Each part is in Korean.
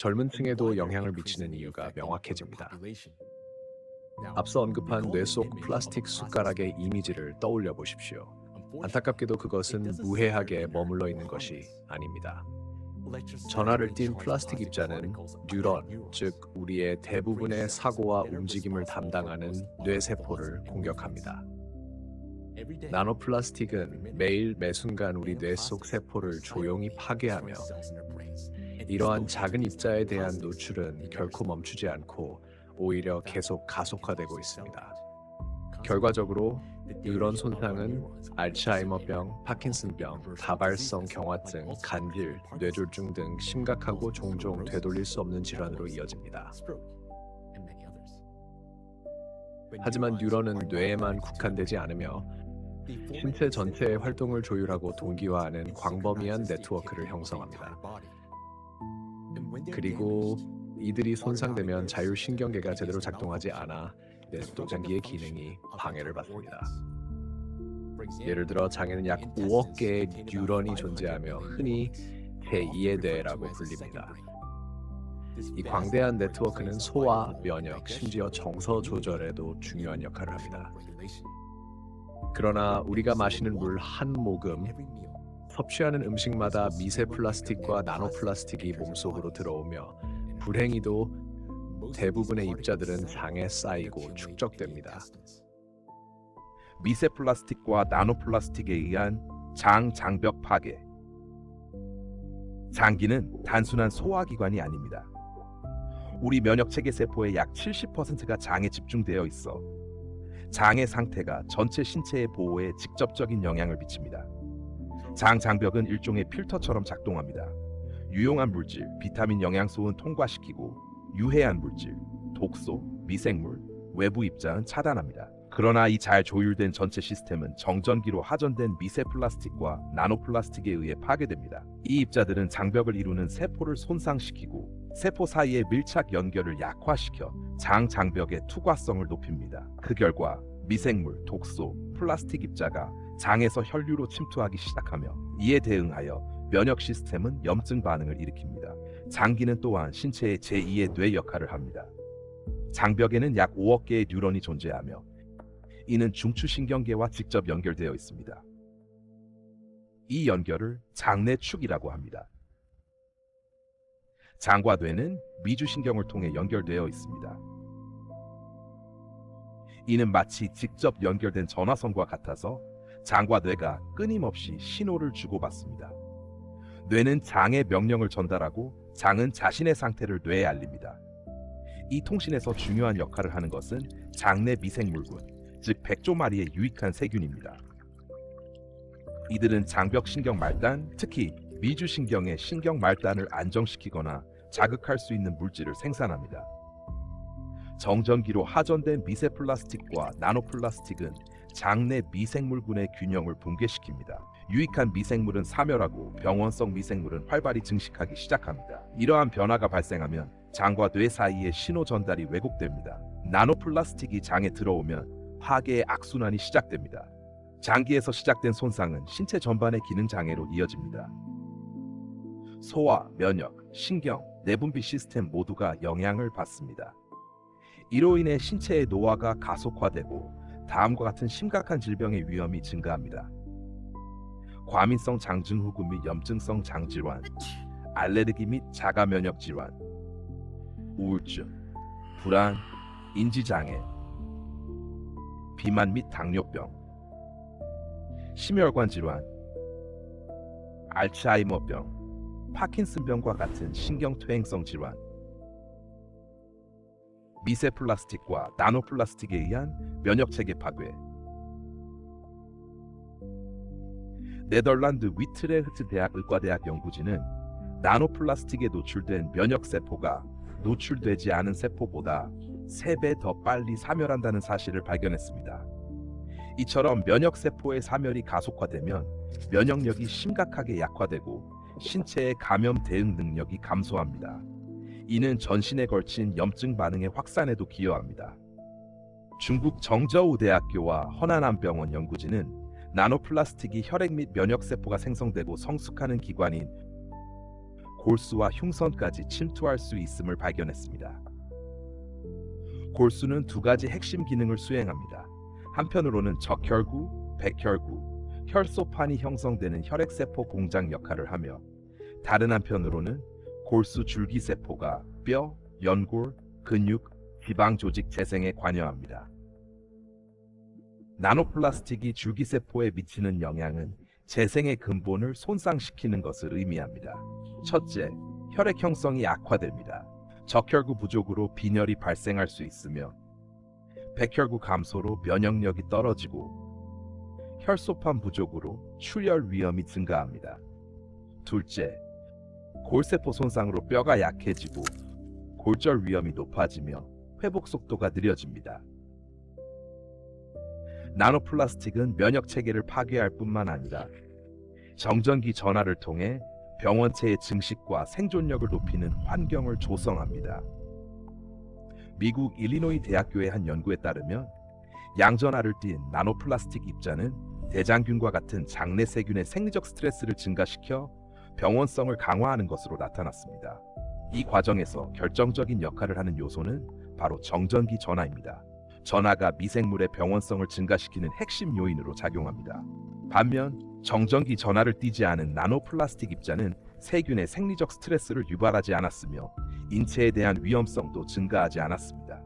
젊은 층에도 영향을 미치는 이유가 명확해집니다. 앞서 언급한 뇌 속 플라스틱 숟가락의 이미지를 떠올려 보십시오. 안타깝게도 그것은 무해하게 머물러 있는 것이 아닙니다. 전하를 띤 플라스틱 입자는 뉴런, 즉 우리의 대부분의 사고와 움직임을 담당하는 뇌세포를 공격합니다. 나노플라스틱은 매일 매순간 우리 뇌 속 세포를 조용히 파괴하며 이러한 작은 입자에 대한 노출은 결코 멈추지 않고 오히려 계속 가속화되고 있습니다. 결과적으로 이런 손상은 알츠하이머병, 파킨슨병, 다발성 경화증, 간질, 뇌졸중 등 심각하고 종종 되돌릴 수 없는 질환으로 이어집니다. 하지만 뉴런은 뇌에만 국한되지 않으며 신체 전체의 활동을 조율하고 동기화하는 광범위한 네트워크를 형성합니다. 그리고 이들이 손상되면 자율신경계가 제대로 작동하지 않아 뇌도장기의 기능이 방해를 받습니다. 예를 들어 장에는 약 5억 개의 뉴런이 존재하며 흔히 제2의 뇌라고 불립니다. 이 광대한 네트워크는 소화, 면역, 심지어 정서 조절에도 중요한 역할을 합니다. 그러나 우리가 마시는 물 한 모금, 섭취하는 음식마다 미세 플라스틱과 나노 플라스틱이 몸속으로 들어오며 불행히도 대부분의 입자들은 장에 쌓이고 축적됩니다. 미세 플라스틱과 나노 플라스틱에 의한 장벽 파괴. 장기는 단순한 소화기관이 아닙니다. 우리 면역체계 세포의 약 70%가 장에 집중되어 있어 장의 상태가 전체 신체의 보호에 직접적인 영향을 미칩니다. 장벽은 일종의 필터처럼 작동합니다. 유용한 물질, 비타민 영양소는 통과시키고 유해한 물질, 독소, 미생물, 외부 입자는 차단합니다. 그러나 이 잘 조율된 전체 시스템은 정전기로 하전된 미세 플라스틱과 나노 플라스틱에 의해 파괴됩니다. 이 입자들은 장벽을 이루는 세포를 손상시키고 세포 사이의 밀착 연결을 약화시켜 장벽의 투과성을 높입니다. 그 결과 미생물, 독소, 플라스틱 입자가 장에서 혈류로 침투하기 시작하며 이에 대응하여 면역 시스템은 염증 반응을 일으킵니다. 장기는 또한 신체의 제2의 뇌 역할을 합니다. 장벽에는 약 5억 개의 뉴런이 존재하며 이는 중추신경계와 직접 연결되어 있습니다. 이 연결을 장내축이라고 합니다. 장과 뇌는 미주신경을 통해 연결되어 있습니다. 이는 마치 직접 연결된 전화선과 같아서 장과 뇌가 끊임없이 신호를 주고받습니다. 뇌는 장에 명령을 전달하고 장은 자신의 상태를 뇌에 알립니다. 이 통신에서 중요한 역할을 하는 것은 장내 미생물군, 즉 백조마리의 유익한 세균입니다. 이들은 장벽 신경 말단, 특히 미주신경의 신경 말단을 안정시키거나 자극할 수 있는 물질을 생산합니다. 정전기로 하전된 미세 플라스틱과 나노 플라스틱은 장내 미생물군의 균형을 붕괴시킵니다. 유익한 미생물은 사멸하고 병원성 미생물은 활발히 증식하기 시작합니다. 이러한 변화가 발생하면 장과 뇌 사이의 신호 전달이 왜곡됩니다. 나노 플라스틱이 장에 들어오면 파괴의 악순환이 시작됩니다. 장기에서 시작된 손상은 신체 전반의 기능 장애로 이어집니다. 소화, 면역, 신경, 내분비 시스템 모두가 영향을 받습니다. 이로 인해 신체의 노화가 가속화되고 다음과 같은 심각한 질병의 위험이 증가합니다. 과민성 장증후군 및 염증성 장질환, 알레르기 및 자가 면역 질환, 우울증, 불안, 인지장애, 비만 및 당뇨병, 심혈관 질환, 알츠하이머병, 파킨슨병과 같은 신경퇴행성 질환, 미세 플라스틱과 나노 플라스틱에 의한 면역체계 파괴. 네덜란드 위트레흐트 대학 의과대학 연구진은 나노 플라스틱에 노출된 면역 세포가 노출되지 않은 세포보다 3배 더 빨리 사멸한다는 사실을 발견했습니다. 이처럼 면역 세포의 사멸이 가속화되면 면역력이 심각하게 약화되고 신체의 감염 대응 능력이 감소합니다. 이는 전신에 걸친 염증 반응의 확산에도 기여합니다. 중국 정저우 대학교와 허난암병원 연구진은 나노플라스틱이 혈액 및 면역세포가 생성되고 성숙하는 기관인 골수와 흉선까지 침투할 수 있음을 발견했습니다. 골수는 두 가지 핵심 기능을 수행합니다. 한편으로는 적혈구, 백혈구, 혈소판이 형성되는 혈액세포 공장 역할을 하며 다른 한편으로는 골수 줄기세포가 뼈, 연골, 근육, 지방 조직 재생에 관여합니다. 나노플라스틱이 줄기세포에 미치는 영향은 재생의 근본을 손상시키는 것을 의미합니다. 첫째, 혈액 형성이 악화됩니다. 적혈구 부족으로 빈혈이 발생할 수 있으며 백혈구 감소로 면역력이 떨어지고 혈소판 부족으로 출혈 위험이 증가합니다. 둘째, 골세포 손상으로 뼈가 약해지고 골절 위험이 높아지며 회복 속도가 느려집니다. 나노플라스틱은 면역 체계를 파괴할 뿐만 아니라 정전기 전하를 통해 병원체의 증식과 생존력을 높이는 환경을 조성합니다. 미국 일리노이 대학교의 한 연구에 따르면 양전하를 띤 나노플라스틱 입자는 대장균과 같은 장내 세균의 생리적 스트레스를 증가시켜 병원성을 강화하는 것으로 나타났습니다. 이 과정에서 결정적인 역할을 하는 요소는 바로 정전기 전하입니다. 전하가 미생물의 병원성을 증가시키는 핵심 요인으로 작용합니다. 반면 정전기 전하를 띠지 않은 나노플라스틱 입자는 세균의 생리적 스트레스를 유발하지 않았으며 인체에 대한 위험성도 증가하지 않았습니다.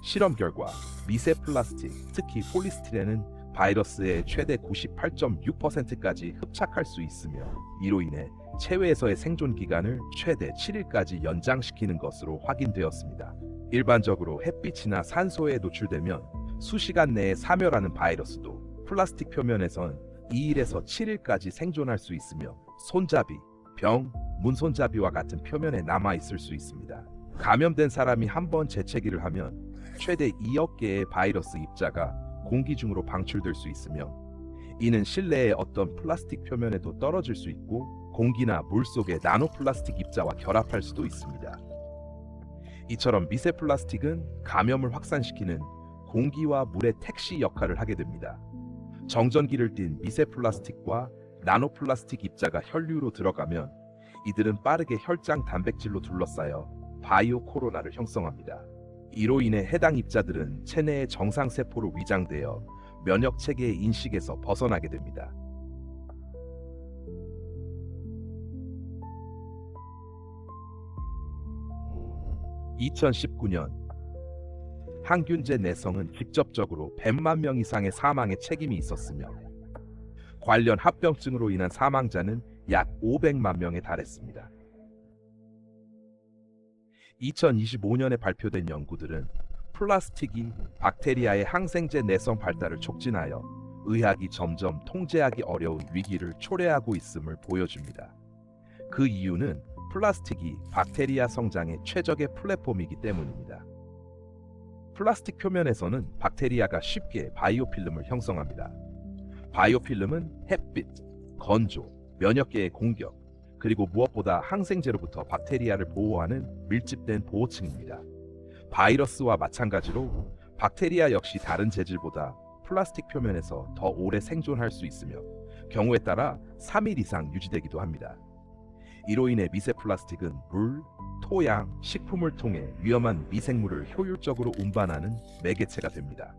실험 결과 미세 플라스틱, 특히 폴리스티렌은 바이러스의 최대 98.6%까지 흡착할 수 있으며 이로 인해 체외에서의 생존 기간을 최대 7일까지 연장시키는 것으로 확인되었습니다. 일반적으로 햇빛이나 산소에 노출되면 수시간 내에 사멸하는 바이러스도 플라스틱 표면에선 2일에서 7일까지 생존할 수 있으며 손잡이, 병, 문손잡이와 같은 표면에 남아 있을 수 있습니다. 감염된 사람이 한번 재채기를 하면 최대 2억 개의 바이러스 입자가 공기 중으로 방출될 수 있으며 이는 실내의 어떤 플라스틱 표면에도 떨어질 수 있고 공기나 물 속의 나노플라스틱 입자와 결합할 수도 있습니다. 이처럼 미세 플라스틱은 감염을 확산시키는 공기와 물의 택시 역할을 하게 됩니다. 정전기를 띤 미세 플라스틱과 나노플라스틱 입자가 혈류로 들어가면 이들은 빠르게 혈장 단백질로 둘러싸여 바이오 코로나를 형성합니다. 이로 인해 해당 입자들은 체내의 정상 세포로 위장되어 면역 체계의 인식에서 벗어나게 됩니다. (2019년) 항균제 내성은 직접적으로 100만 명 이상의 사망에 책임이 있었으며 관련 합병증으로 인한 사망자는 약 500만 명에 달했습니다. 2025년에 발표된 연구들은 플라스틱이 박테리아의 항생제 내성 발달을 촉진하여 의학이 점점 통제하기 어려운 위기를 초래하고 있음을 보여줍니다. 그 이유는 플라스틱이 박테리아 성장의 최적의 플랫폼이기 때문입니다. 플라스틱 표면에서는 박테리아가 쉽게 바이오필름을 형성합니다. 바이오필름은 햇빛, 건조, 면역계의 공격, 그리고 무엇보다 항생제로부터 박테리아를 보호하는 밀집된 보호층입니다. 바이러스와 마찬가지로 박테리아 역시 다른 재질보다 플라스틱 표면에서 더 오래 생존할 수 있으며 경우에 따라 3일 이상 유지되기도 합니다. 이로 인해 미세 플라스틱은 물, 토양, 식품을 통해 위험한 미생물을 효율적으로 운반하는 매개체가 됩니다.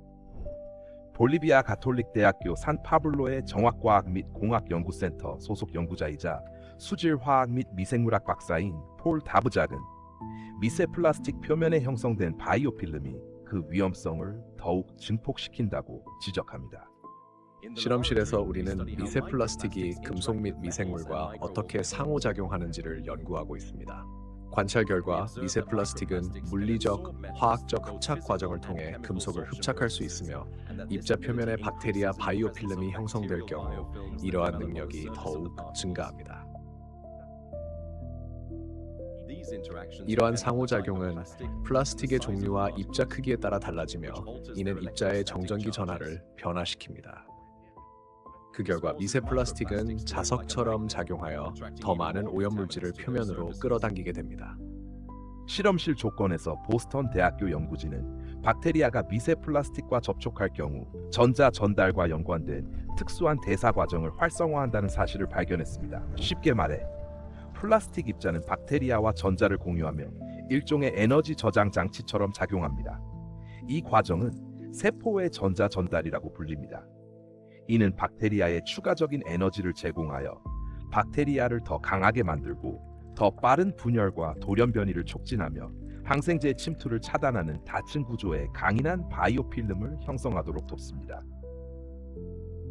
볼리비아 가톨릭 대학교 산파블로의 정확과학 및 공학연구센터 소속 연구자이자 수질화학 및 미생물학 박사인 폴 다브작은 미세 플라스틱 표면에 형성된 바이오필름이 그 위험성을 더욱 증폭시킨다고 지적합니다. 실험실에서 우리는 미세 플라스틱이 금속 및 미생물과 어떻게 상호작용하는지를 연구하고 있습니다. 관찰 결과 미세 플라스틱은 물리적, 화학적 흡착 과정을 통해 금속을 흡착할 수 있으며 입자 표면에 박테리아 바이오필름이 형성될 경우 이러한 능력이 더욱 증가합니다. 이러한 상호작용은 플라스틱의 종류와 입자 크기에 따라 달라지며 이는 입자의 정전기 전하를 변화시킵니다. 그 결과 미세 플라스틱은 자석처럼 작용하여 더 많은 오염물질을 표면으로 끌어당기게 됩니다. 실험실 조건에서 보스턴 대학교 연구진은 박테리아가 미세 플라스틱과 접촉할 경우 전자 전달과 연관된 특수한 대사 과정을 활성화한다는 사실을 발견했습니다. 쉽게 말해 플라스틱 입자는 박테리아와 전자를 공유하며 일종의 에너지 저장 장치처럼 작용합니다. 이 과정은 세포의 전자 전달이라고 불립니다. 이는 박테리아에 추가적인 에너지를 제공하여 박테리아를 더 강하게 만들고 더 빠른 분열과 돌연 변이를 촉진하며 항생제 침투를 차단하는 닫힌 구조의 강인한 바이오필름을 형성하도록 돕습니다.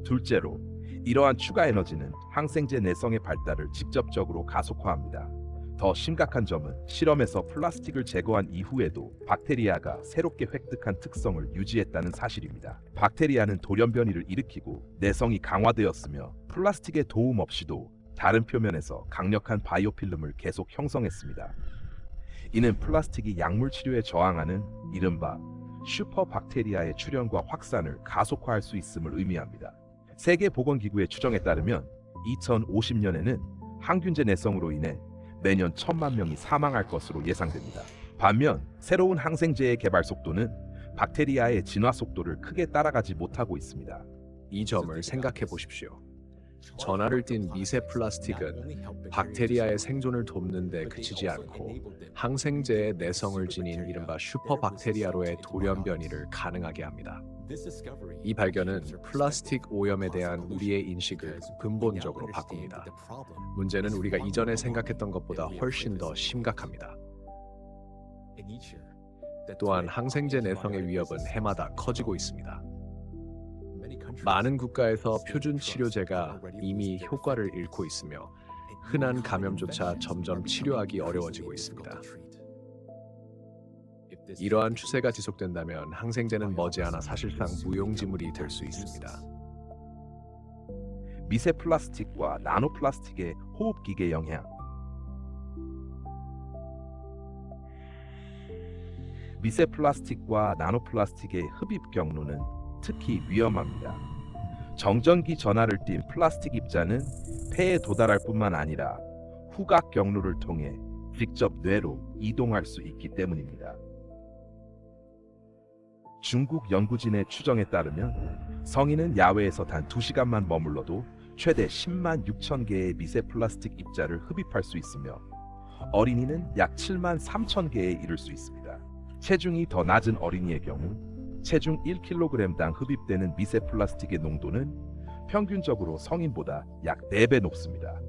둘째로, 이러한 추가 에너지는 항생제 내성의 발달을 직접적으로 가속화합니다. 더 심각한 점은 실험에서 플라스틱을 제거한 이후에도 박테리아가 새롭게 획득한 특성을 유지했다는 사실입니다. 박테리아는 돌연 변이를 일으키고 내성이 강화되었으며 플라스틱의 도움 없이도 다른 표면에서 강력한 바이오필름을 계속 형성했습니다. 이는 플라스틱이 약물 치료에 저항하는 이른바 슈퍼박테리아의 출현과 확산을 가속화할 수 있음을 의미합니다. 세계보건기구의 추정에 따르면 2050년에는 항균제 내성으로 인해 매년 1,000만 명이 사망할 것으로 예상됩니다. 반면 새로운 항생제의 개발 속도는 박테리아의 진화 속도를 크게 따라가지 못하고 있습니다. 이 점을 생각해 보십시오. 전하를 띤 미세 플라스틱은 박테리아의 생존을 돕는 데 그치지 않고 항생제의 내성을 지닌 이른바 슈퍼박테리아로의 돌연 변이를 가능하게 합니다. 이 발견은 플라스틱 오염에 대한 우리의 인식을 근본적으로 바꿉니다. 문제는 우리가 이전에 생각했던 것보다 훨씬 더 심각합니다. 또한 항생제 내성의 위협은 해마다 커지고 있습니다. 많은 국가에서 표준 치료제가 이미 효과를 잃고 있으며 흔한 감염조차 점점 치료하기 어려워지고 있습니다. 이러한 추세가 지속된다면 항생제는 머지않아 사실상 무용지물이 될 수 있습니다. 미세 플라스틱과 나노 플라스틱의 호흡기계 영향. 미세 플라스틱과 나노 플라스틱의 흡입 경로는 특히 위험합니다. 정전기 전하를 띤 플라스틱 입자는 폐에 도달할 뿐만 아니라 후각 경로를 통해 직접 뇌로 이동할 수 있기 때문입니다. 중국 연구진의 추정에 따르면 성인은 야외에서 단 2시간만 머물러도 최대 10만 6천 개의 미세 플라스틱 입자를 흡입할 수 있으며 어린이는 약 7만 3천 개에 이를 수 있습니다. 체중이 더 낮은 어린이의 경우 체중 1kg당 흡입되는 미세 플라스틱의 농도는 평균적으로 성인보다 약 4배 높습니다.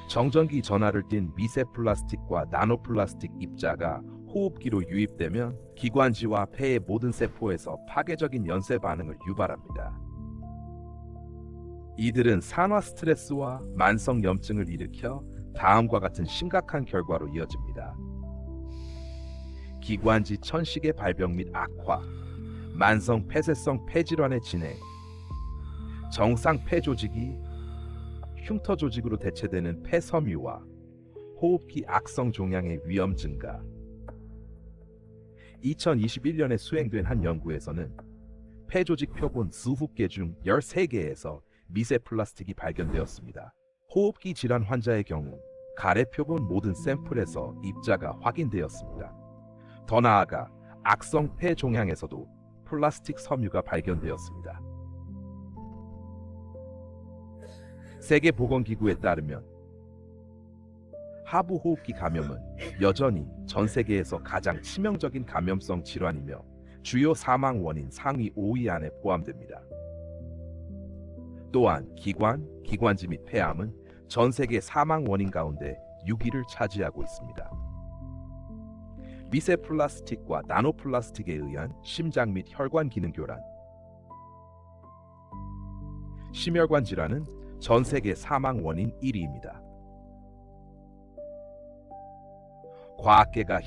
정전기 전하를 띤 미세 플라스틱과 나노 플라스틱 입자가 호흡기로 유입되면 기관지와 폐의 모든 세포에서 파괴적인 연쇄 반응을 유발합니다. 이들은 산화 스트레스와 만성 염증을 일으켜 다음과 같은 심각한 결과로 이어집니다. 기관지 천식의 발병 및 악화, 만성 폐쇄성 폐질환의 진행, 정상 폐 조직이 흉터 조직으로 대체되는 폐섬유와 호흡기 악성 종양의 위험 증가. 2021년에 수행된 한 연구에서는 폐조직 표본 수십 개 중 13개에서 미세 플라스틱이 발견되었습니다. 호흡기 질환 환자의 경우 가래 표본 모든 샘플에서 입자가 확인되었습니다. 더 나아가 악성 폐 종양에서도 플라스틱 섬유가 발견되었습니다. 세계보건기구에 따르면 하부 호흡기 감염은 여전히 전 세계에서 가장 치명적인 감염성 질환이며 주요 사망 원인 상위 5위 안에 포함됩니다. 또한 기관지 및 폐암은 전 세계 사망 원인 가운데 6위를 차지하고 있습니다. 미세 플라스틱과 나노 플라스틱에 의한 심장 및 혈관 기능 교란. 심혈관 질환은 전 세계 사망 원인 1위입니다. 과학계가